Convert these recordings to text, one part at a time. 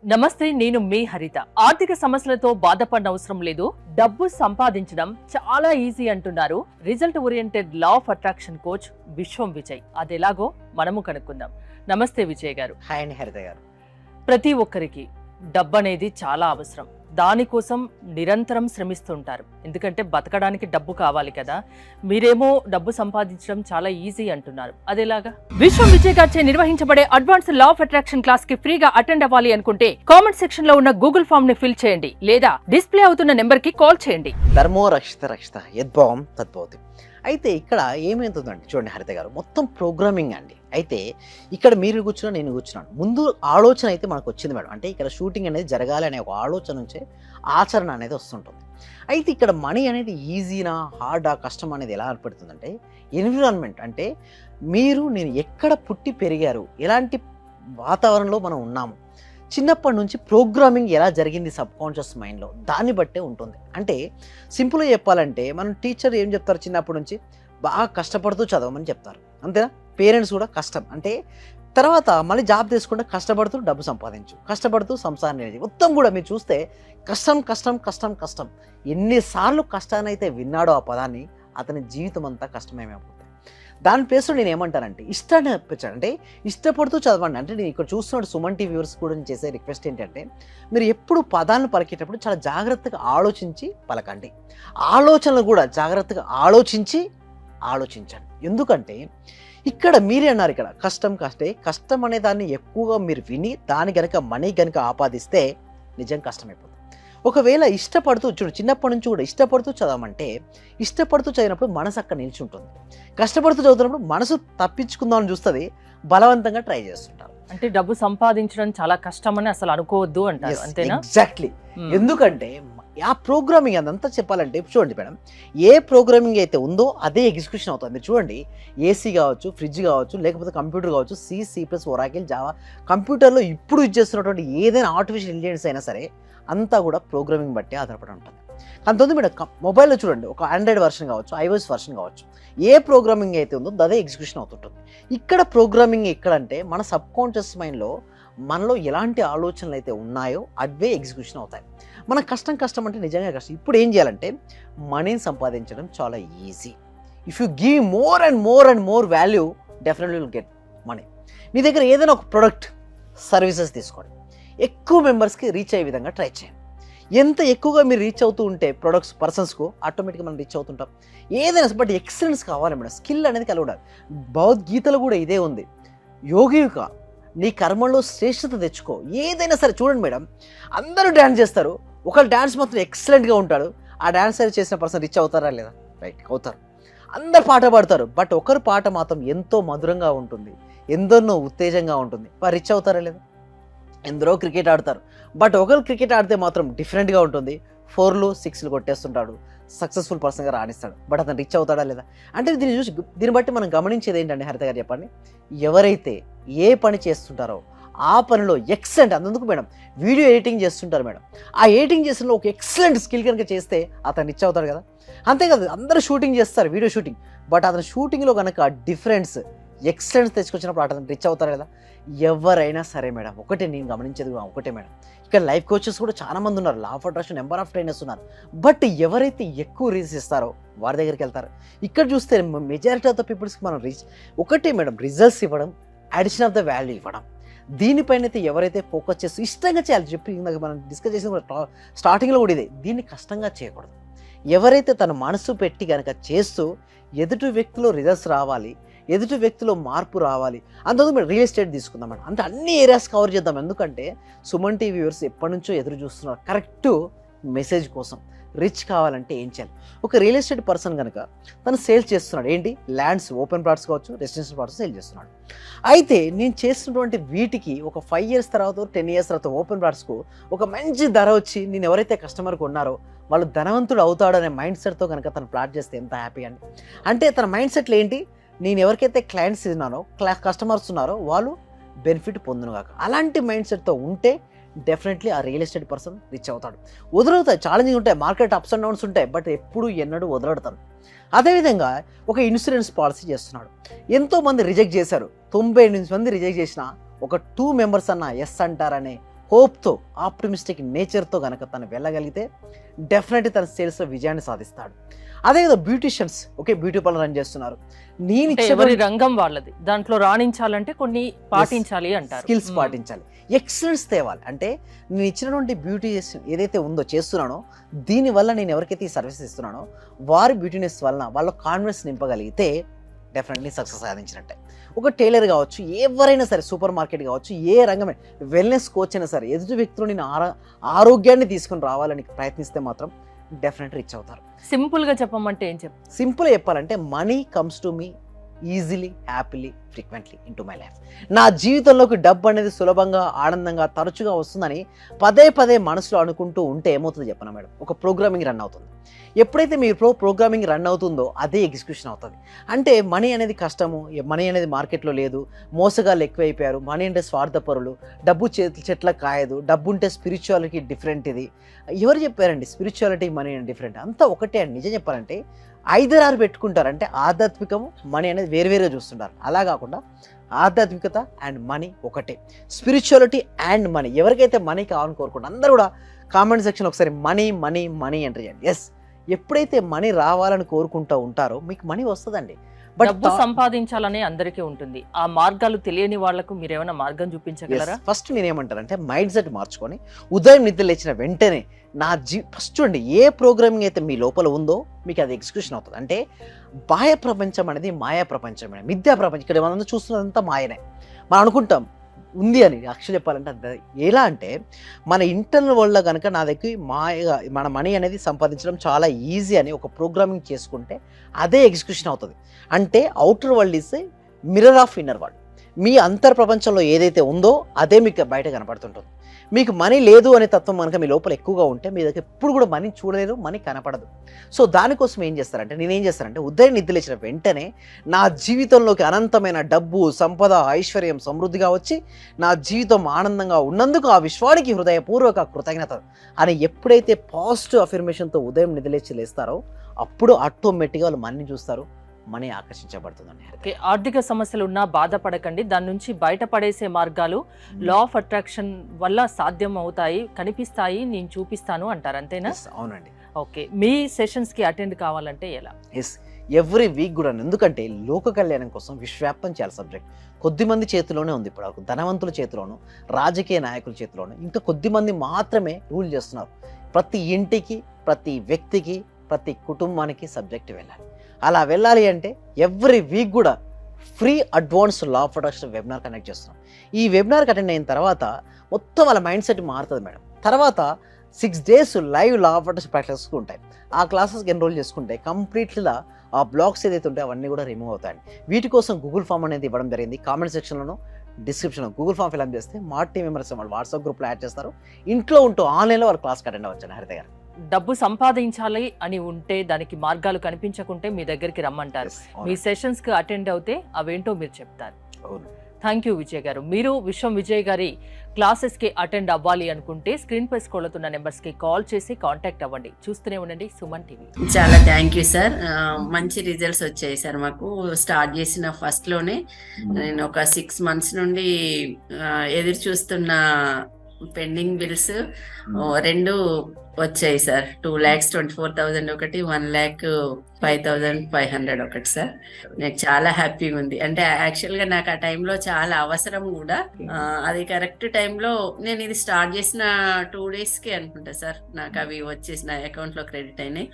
నమస్తే, నేను మీ హరిత. ఆర్థిక సమస్యలతో బాధపడిన అవసరం లేదు, డబ్బు సంపాదించడం చాలా ఈజీ అంటున్నారు result oriented law of attraction coach విశ్వం విజయ్. అదెలాగో మనము కనుక్కుందాం. నమస్తే విజయ్ గారు. హాయ్ అండి హరిత గారు. ప్రతి ఒక్కరికి డబ్బు అనేది చాలా అవసరం. దానికోసం నిరంతరం శ్రమిస్తుంటారు, ఎందుకంటే బతకడానికి డబ్బు కావాలి కదా. మీరేమో డబ్బు సంపాదించడం చాలా ఈజీ అంటున్నారు, అదేలాగా? విశ్వం విజయ్ గారిచే నిర్వహించబడే advance law of attraction class కి ఫ్రీగా అటెండ్ అవ్వాలి అనుకుంటే కామెంట్ సెక్షన్ లో ఉన్న గూగుల్ ఫామ్ ని ఫిల్ చేయండి, లేదా డిస్ప్లే అవుతున్న నెంబర్ కి కాల్ చేయండి. ధర్మో రక్షిత రక్షిత యద్భావం తద్భవతి. అయితే ఇక్కడ ఏమవుతుందండి చూడండి హరిత గారు, మొత్తం ప్రోగ్రామింగ్ అండి. అయితే ఇక్కడ మీరు కూర్చున్నా నేను కూర్చున్నాను, ముందు ఆలోచన అయితే మనకు వచ్చింది మేడం. అంటే ఇక్కడ షూటింగ్ అనేది జరగాలి అనే ఒక ఆలోచన నుంచే ఆచరణ అనేది వస్తుంటుంది. అయితే ఇక్కడ మనీ అనేది ఈజీనా హార్డా కష్టం అనేది ఎలా ఏర్పడుతుందంటే ఎన్విరాన్మెంట్, అంటే మీరు నేను ఎక్కడ పుట్టి పెరిగారు, ఎలాంటి వాతావరణంలో మనం ఉన్నాము, చిన్నప్పటి నుంచి ప్రోగ్రామింగ్ ఎలా జరిగింది సబ్ కాన్షియస్ మైండ్లో, దాన్ని బట్టే ఉంటుంది. అంటే సింపుల్గా చెప్పాలంటే మనం టీచర్ ఏం చెప్తారు, చిన్నప్పటి నుంచి బాగా కష్టపడుతూ చదవమని చెప్తారు, అంతేనా? పేరెంట్స్ కూడా కష్టం అంటే తర్వాత మళ్ళీ జాబ్ తీసుకుంటే కష్టపడుతూ డబ్బు సంపాదించు, కష్టపడుతూ సంసారం అనేది మొత్తం కూడా మీరు చూస్తే కష్టం కష్టం కష్టం కష్టం. ఎన్నిసార్లు కష్టాన్ని అయితే విన్నాడో ఆ పదాన్ని, అతని జీవితం అంతా కష్టమేమైపోతుంది. దాని ప్లేస్లో నేను ఏమంటానంటే ఇష్టాన్ని నేర్పించాను, అంటే ఇష్టపడుతూ చదవండి. అంటే నేను ఇక్కడ చూస్తున్నాడు సుమన్ టీవీ వ్యూవర్స్ కూడా నేను చేసే రిక్వెస్ట్ ఏంటంటే మీరు ఎప్పుడు పదాలను పలికేటప్పుడు చాలా జాగ్రత్తగా ఆలోచించి పలకండి. ఆలోచనలు కూడా జాగ్రత్తగా ఆలోచించండి. ఎందుకంటే ఇక్కడ మీరే అన్నారు, ఇక్కడ కష్టం అనే దాన్ని ఎక్కువగా మీరు విని దాని గనక మనీ గనక ఆపాదిస్తే నిజం కష్టమైపోతుంది. ఒకవేళ ఇష్టపడుతూ చూడు, చిన్నప్పటి నుంచి కూడా ఇష్టపడుతూ చదవమంటే ఇష్టపడుతూ చదివినప్పుడు మనసు అక్కడ నిల్చుంటుంది. కష్టపడుతూ చదువుతున్నప్పుడు మనసు తప్పించుకుందామని చూస్తుంది, బలవంతంగా ట్రై చేస్తుంటారు. అంటే డబ్బు సంపాదించడం చాలా కష్టమని అసలు అనుకోవద్దు అంటారు, అంతేనా? ఎగ్జాక్ట్లీ. ఎందుకంటే ఆ ప్రోగ్రామింగ్ అదంతా చెప్పాలంటే చూడండి మేడం, ఏ ప్రోగ్రామింగ్ అయితే ఉందో అదే ఎగ్జిక్యూషన్ అవుతుంది. మీరు చూడండి, ఏసీ కావచ్చు, ఫ్రిడ్జ్ కావచ్చు, లేకపోతే కంప్యూటర్ కావచ్చు, C++, ఒరాకిల్, జావా, కంప్యూటర్లో ఇప్పుడు యూజ్ చేస్తున్నటువంటి ఏదైనా ఆర్టిఫిషియల్ ఇంటెలిజెన్స్ అయినా సరే అంతా కూడా ప్రోగ్రామింగ్ బట్టి ఆధారపడి ఉంటుంది. అంతకుముందు మేడం మొబైల్లో చూడండి, ఒక ఆండ్రాయిడ్ వర్షన్ కావచ్చు, iOS వర్షన్ కావచ్చు, ఏ ప్రోగ్రామింగ్ అయితే ఉందో అదే ఎగ్జిక్యూషన్ అవుతుంటుంది. ఇక్కడ ప్రోగ్రామింగ్ ఎక్కడంటే మన సబ్ కాన్షియస్ మైండ్లో మనలో ఎలాంటి ఆలోచనలు అయితే ఉన్నాయో అవే ఎగ్జిక్యూషన్ అవుతాయి. మన కష్టం అంటే నిజంగా కష్టం. ఇప్పుడు ఏం చేయాలంటే మనీని సంపాదించడం చాలా easy. If you give more and more value, definitely will get money. మీ దగ్గర ఏదైనా ఒక ప్రొడక్ట్ సర్వీసెస్ తీసుకోండి, ఎక్కువ మెంబర్స్కి రీచ్ అయ్యే విధంగా ట్రై చేయండి. ఎంత ఎక్కువగా మీరు రీచ్ అవుతూ ఉంటే ప్రొడక్ట్స్ పర్సన్స్కు ఆటోమేటిక్గా మనం రీచ్ అవుతుంటాం. ఏదైనా బట్ ఎక్సలెన్స్ కావాలి మేడం, స్కిల్ అనేది కలిగి ఉండాలి. భగవద్గీతలో కూడా ఇదే ఉంది, యోగిక నీ కర్మల్లో శ్రేష్టత తెచ్చుకో. ఏదైనా సరే చూడండి మేడం, అందరూ డ్యాన్స్ చేస్తారు, ఒకళ్ళు డ్యాన్స్ మాత్రం ఎక్సలెంట్గా ఉంటాడు, ఆ డ్యాన్స్ సరి చేసిన పర్సన్ రిచ్ అవుతారా లేదా? రైట్, అవుతారు. అందరు పాట పాడతారు, బట్ ఒకరు పాట మాత్రం ఎంతో మధురంగా ఉంటుంది, ఎందరినో ఉత్తేజంగా ఉంటుంది, వారు రిచ్ అవుతారా లేదా? ఎందరో క్రికెట్ ఆడతారు, బట్ ఒకరు క్రికెట్ ఆడితే మాత్రం డిఫరెంట్గా ఉంటుంది, 4లు 6లు కొట్టేస్తుంటాడు, సక్సెస్ఫుల్ పర్సన్గా రాణిస్తాడు, బట్ అతను రిచ్ అవుతాడా లేదా? అంటే దీన్ని బట్టి మనం గమనించేది ఏంటంటే హరిత గారు చెప్పండి, ఎవరైతే ఏ పని చేస్తుంటారో ఆ పనిలో ఎక్సలెంట్, అందుకు మేడం వీడియో ఎడిటింగ్ చేస్తుంటారు మేడం, ఆ ఎడిటింగ్ చేసిన ఒక ఎక్సలెంట్ స్కిల్ కనుక చేస్తే అతను రిచ్ అవుతాడు కదా. అంతేకాదు అందరూ షూటింగ్ చేస్తారు, వీడియో షూటింగ్, బట్ అతను షూటింగ్లో కనుక డిఫరెన్స్ ఎక్సలెన్స్ తెచ్చుకొచ్చినప్పుడు అతను రిచ్ అవుతారు కదా. ఎవరైనా సరే మేడం, ఒకటే నేను గమనించేది ఒకటే మేడం, ఇక్కడ లైఫ్ కోచెస్ కూడా చాలా మంది ఉన్నారు, law of attraction number of trainers ఉన్నారు, బట్ ఎవరైతే ఎక్కువ రీచ్ ఇస్తారో వారి దగ్గరికి వెళ్తారు. ఇక్కడ చూస్తే మెజారిటీ ఆఫ్ ద పీపుల్స్కి మనం రీచ్ ఒకటే మేడం, రిజల్ట్స్ ఇవ్వడం, అడిషన్ ఆఫ్ ద వాల్యూ ఇవ్వడం. దీనిపైన అయితే ఎవరైతే ఫోకస్ చేస్తూ ఇష్టంగా చేయాలి, చెప్పి మనం డిస్కస్ చేసిన స్టార్టింగ్లో కూడా ఇదే, దీన్ని కష్టంగా చేయకూడదు. ఎవరైతే తన మనసు పెట్టి కనుక చేస్తూ ఎదుటి వ్యక్తిలో రిజల్ట్స్ రావాలి, ఎదుటి వ్యక్తిలో మార్పు రావాలి. అందుకు మీరు రియల్ ఎస్టేట్ తీసుకుందాం మేడం, అంటే అన్ని ఏరియాస్ కవర్ చేద్దాం. ఎందుకంటే సుమన్ టీవీ వ్యూవర్స్ ఎప్పటి నుంచో ఎదురు చూస్తున్నారు కరెక్ట్ మెసేజ్ కోసం. రిచ్ కావాలంటే ఏం చేయాలి? ఒక రియల్ ఎస్టేట్ పర్సన్ కనుక తను సేల్స్ చేస్తున్నాడు, ఏంటి ల్యాండ్స్, ఓపెన్ ప్లాట్స్ కావచ్చు, రెసిడెన్షియల్ ప్లాట్స్ సేల్ చేస్తున్నాడు. అయితే నేను చేస్తున్నటువంటి వీటికి ఒక 5 ఇయర్స్ తర్వాత 10 ఇయర్స్ తర్వాత ఓపెన్ ప్లాట్స్కు ఒక మంచి ధర వచ్చి నేను ఎవరైతే కస్టమర్కి ఉన్నారో వాళ్ళు ధనవంతుడు అవుతాడనే మైండ్ సెట్తో కనుక తను ప్లాట్ చేస్తే ఎంత హ్యాపీ అండి. అంటే తన మైండ్ సెట్లో ఏంటి, నేను ఎవరికైతే క్లయింట్స్ ఉన్నానో కస్టమర్స్ ఉన్నారో వాళ్ళు బెనిఫిట్ పొందునుగాక, అలాంటి మైండ్ సెట్తో ఉంటే డెఫినెట్లీ ఆ రియల్ ఎస్టేట్ పర్సన్ రిచ్ అవుతాడు. వదలవుతాయి, ఛాలెంజింగ్ ఉంటాయి, మార్కెట్ అప్స్ అండ్ డౌన్స్ ఉంటాయి, బట్ ఎప్పుడు ఎన్నడూ వదలడతాను. అదేవిధంగా ఒక ఇన్సూరెన్స్ పాలసీ చేస్తున్నాడు, ఎంతోమంది రిజెక్ట్ చేశారు, 98 మంది రిజెక్ట్ చేసిన ఒక 2 మెంబర్స్ అన్న ఎస్ అంటారనే హోప్తో ఆప్టిమిస్టిక్ నేచర్తో కనుక తను వెళ్ళగలిగితే డెఫినెట్లీ తన సేల్స్లో విజయాన్ని సాధిస్తాడు. అదే కదా beauticians, okay beauty parlour run చేస్తున్నారు, నేను అంటే ఎవరి రంగం వాళ్ళది, దాంట్లో రాణించాలంటే కొన్ని పాటించాలి అంటారు, స్కిల్స్ పాటించాలి, ఎక్సలెన్స్ తేవాలి. అంటే నేను ఇచ్చినటువంటి బ్యూటీ ఏదైతే ఉందో చేస్తున్నానో దీనివల్ల నేను ఎవరికైతే ఈ సర్వీస్ ఇస్తున్నానో వారి బ్యూటీనెస్ వలన వాళ్ళ కాన్ఫిడెన్స్ నింపగలిగితే డెఫినెట్లీ సక్సెస్ సాధించినట్టే. ఒక టైలర్ కావచ్చు, ఎవరైనా సరే, సూపర్ మార్కెట్ కావచ్చు, ఏ రంగమే, వెల్నెస్ కోచ్ అయినా సరే, ఎదుటి వ్యక్తులు నేను ఆరోగ్యాన్ని తీసుకొని రావాలని ప్రయత్నిస్తే మాత్రం డెఫినెట్ రీచ్ అవుతారు. సింపుల్ గా చెప్పమంటే ఏం చెప్తారు? సింపుల్ చెప్పాలంటే money comes to me easily, happily, frequently in to my life. నా జీవితంలోకి డబ్బు అనేది సులభంగా, ఆనందంగా, తరచుగా వస్తుందని పదే పదే మనసులో అనుకుంటూ ఉంటే ఏమవుతుంది చెప్పనా మేడం, ఒక ప్రోగ్రామింగ్ రన్ అవుతుంది. ఎప్పుడైతే మీరు ప్రోగ్రామింగ్ రన్ అవుతుందో అదే ఎగ్జిక్యూషన్ అవుతుంది. అంటే మనీ అనేది కష్టము, మనీ అనేది మార్కెట్లో లేదు, మోసగాళ్ళు ఎక్కువైపోయారు, మనీ అంటే స్వార్థపరులు, డబ్బు చెట్ల కాయదు, డబ్బు ఉంటే స్పిరిచువాలిటీ డిఫరెంట్. ఇది ఎవరు చెప్పారండి? స్పిరిచువాలిటీ మనీ అండ్ డిఫరెంట్ అంతా ఒకటే అండి. నిజం చెప్పాలంటే 5-6 పెట్టుకుంటారు, అంటే ఆధ్యాత్మికము మనీ అనేది వేరువేరుగా చూస్తుంటారు. అలా కాకుండా ఆధ్యాత్మికత అండ్ మనీ ఒకటే, స్పిరిచువాలిటీ అండ్ మనీ. ఎవరికైతే మనీ కావాలని కోరుకుంటారు అందరూ కూడా కామెంట్ సెక్షన్లో ఒకసారి మనీ మనీ మనీ ఎంటర్ చేయండి. ఎస్, ఎప్పుడైతే మనీ రావాలని కోరుకుంటూ ఉంటారో మీకు మనీ వస్తుందండి. బట్ డబ్బు సంపాదించాలనే అందరికీ ఉంటుంది, ఆ మార్గాలు తెలియని వాళ్లకు మీరు ఏమైనా మార్గం చూపించగలరా? ఫస్ట్ నేనేమంటానంటే మైండ్ సెట్ మార్చుకొని ఉదయం నిద్ర లేచిన వెంటనే ఫస్ట్ చూడండి, ఏ ప్రోగ్రామింగ్ అయితే మీ లోపల ఉందో మీకు అది ఎగ్జిక్యూషన్ అవుతుంది. అంటే బాహ్య ప్రపంచం అనేది మాయా ప్రపంచం, మిథ్యా ప్రపంచం. ఇక్కడ మనం చూస్తున్నదంతా మాయనే, మనం అనుకుంటాం ఉంది అని. యాక్చువల్ చెప్పాలంటే అది ఎలా అంటే మన ఇంటర్నల్ వరల్డ్లో కనుక నా దగ్గర మాయగా మన మనీ అనేది సంపాదించడం చాలా ఈజీ అని ఒక ప్రోగ్రామింగ్ చేసుకుంటే అదే ఎగ్జిక్యూషన్ అవుతుంది. అంటే outer world is a mirror of inner world. మీ అంతర్ ప్రపంచంలో ఏదైతే ఉందో అదే మీకు బయట కనపడుతుంటుంది. మీకు మనీ లేదు అనే తత్వం కనుక మీ లోపల ఎక్కువగా ఉంటే మీ దగ్గర ఎప్పుడు కూడా మనీ చూడలేదు, మనీ కనపడదు. సో దానికోసం ఏం చేస్తారంటే నేనేం చేస్తానంటే ఉదయం నిద్ర లేచిన వెంటనే నా జీవితంలోకి అనంతమైన డబ్బు, సంపద, ఐశ్వర్యం, సమృద్ధిగా వచ్చి నా జీవితం ఆనందంగా ఉన్నందుకు ఆ విశ్వానికి హృదయపూర్వక కృతజ్ఞత అని ఎప్పుడైతే పాజిటివ్ అఫర్మేషన్తో ఉదయం నిద్రలేచి లేస్తారో అప్పుడు ఆటోమేటిక్గా వాళ్ళు మనీ చూస్తారు, మనీ ఆకర్షించబడుతుందండి. ఓకే, ఆర్థిక సమస్యలు ఉన్నా బాధపడకండి, దాని నుంచి బయటపడేసే మార్గాలు లా ఆఫ్ అట్రాక్షన్ వల్ల సాధ్యం అవుతాయి, కనిపిస్తాయి, నేను చూపిస్తాను అంటారు, అంతేనా? అవునండి. ఓకే, మీ సెషన్స్ కి అటెండ్ కావాలంటే ఎలా? ఎస్, ఎవ్రీ వీక్ కూడా. ఎందుకంటే లోక కళ్యాణం కోసం విశ్వవ్యాప్తం చేయాలి సబ్జెక్ట్. కొద్దిమంది చేతిలోనే ఉంది ఇప్పటివరకు, ధనవంతుల చేతిలోను, రాజకీయ నాయకుల చేతిలోను, ఇంకా కొద్దిమంది మాత్రమే రూల్ చేస్తున్నారు. ప్రతి ఇంటికి, ప్రతి వ్యక్తికి, ప్రతి కుటుంబానికి సబ్జెక్ట్ వెళ్ళాలి. అలా వెళ్ళాలి అంటే ఎవ్రీ వీక్ కూడా free advance law of attraction webinar conduct చేస్తున్నాం. ఈ వెబినార్కి అటెండ్ అయిన తర్వాత మొత్తం వాళ్ళ మైండ్ సెట్ మారుతుంది మేడం. తర్వాత 6 days live law of attraction practices ఉంటాయి. ఆ క్లాసెస్కి ఎన్రోల్ చేసుకుంటే కంప్లీట్గా ఆ బ్లాక్స్ ఏదైతే ఉంటాయో అవన్నీ కూడా రిమూవ్ అవుతాయి. వీటి కోసం గూగుల్ ఫామ్ అనేది ఇవ్వడం జరిగింది. కామెంట్ సెక్షన్లోనూ డిస్క్రిప్షన్లో గూగుల్ ఫామ్ ఫిల్అప్ చేస్తే మా టీం మెంబర్స్ వాళ్ళు వాట్సాప్ గ్రూప్లో యాడ్ చేస్తారు. ఇంట్లో ఉంటూ ఆన్లైన్లో వాళ్ళ క్లాస్కి అటెండ్ అవ్వచ్చు. హరిత గారు, డబ్బు సంపాదించాలి అని ఉంటే దానికి మార్గాలు కనిపించకుంటే మీ దగ్గరికి రమ్మంటారు, మీ సెషన్స్ కి అటెండ్ అవుతే అవేంటో మీరు చెప్తారు. థ్యాంక్ యూ విజయ్ గారు. మీరు విశ్వం విజయ్ గారి క్లాసెస్ కి అటెండ్ అవ్వాలి అనుకుంటే స్క్రీన్ పై స్క్రోల్ అవుతున్న నెంబర్స్ కి కాల్ చేసి కాంటాక్ట్ అవ్వండి. చూస్తూనే ఉండండి సుమన్ టీవీ. చాలా థ్యాంక్ యూ సార్. మంచి రిజల్ట్స్ వచ్చాయి సార్. మాకు స్టార్ట్ చేసిన ఫస్ట్ లోనే నేను ఒక 6 months నుండి ఎదురు చూస్తున్న పెండింగ్ బిల్స్ 2 వచ్చాయి సార్. 2,24,000 ఒకటి, 1,05,500 ఒకటి సార్. నాకు చాలా హ్యాపీగా ఉంది. అంటే యాక్చువల్గా నాకు ఆ టైంలో చాలా అవసరం కూడా. అది కరెక్ట్ టైంలో నేను ఇది స్టార్ట్ చేసిన 2 daysకి అనుకుంటా సార్ నాకు అవి వచ్చేసి నా అకౌంట్లో క్రెడిట్ అయినాయి.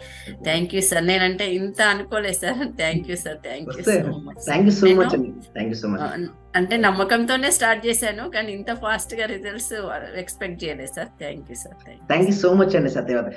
Thank you sir. నేనంటే ఇంత అనుకోలేదు sir. Thank you sir. Thank you so much. అంటే నమ్మకంతోనే స్టార్ట్ చేశాను, కానీ ఇంత ఫాస్ట్ గా రిజల్ట్స్ ఎక్స్పెక్ట్ చేయలేదు sir. Thank you sir. Thank you so much అండి సత్యవతి.